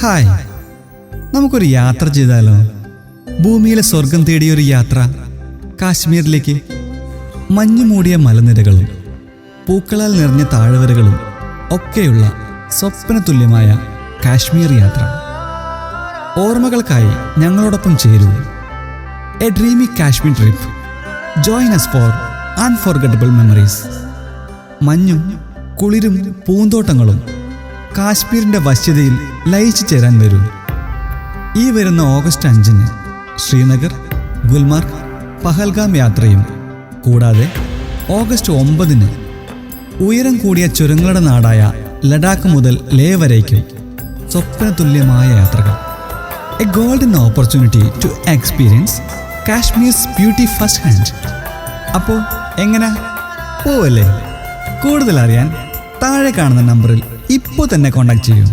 Hi, നമുക്കൊരു യാത്ര ചെയ്താലോ? ഭൂമിയിലെ സ്വർഗം തേടിയൊരു യാത്ര കാശ്മീരിലേക്ക്. മഞ്ഞു മൂടിയ മലനിരകളും പൂക്കളാൽ നിറഞ്ഞ താഴ്വരകളും ഒക്കെയുള്ള സ്വപ്നതുല്യമായ കാശ്മീർ യാത്ര. ഓർമ്മകൾക്കായി ഞങ്ങളോടൊപ്പം ചേരൂ. A dreamy Kashmir trip. Join us for unforgettable memories. മഞ്ഞും കുളിരും പൂന്തോട്ടങ്ങളും കാശ്മീരിൻ്റെ വശ്യതയിൽ ലയിച്ചു ചേരാൻ വരൂ. ഈ വരുന്ന ഓഗസ്റ്റ് 5-ന് ശ്രീനഗർ, ഗുൽമാർഗ്, പഹൽഗാം യാത്രയും കൂടാതെ ഓഗസ്റ്റ് 9-ന് ഉയരം കൂടിയ ചുരങ്ങളുടെ നാടായ ലഡാക്ക് മുതൽ ലേ വരേക്കും സ്വപ്നതുല്യമായ യാത്രകൾ. A golden opportunity to experience Kashmir's beauty first hand. അപ്പോൾ എങ്ങനെ പോവല്ലേ? കൂടുതൽ അറിയാൻ താഴെ കാണുന്ന നമ്പറിൽ ഇപ്പോൾ തന്നെ കോൺടാക്ട് ചെയ്യൂ.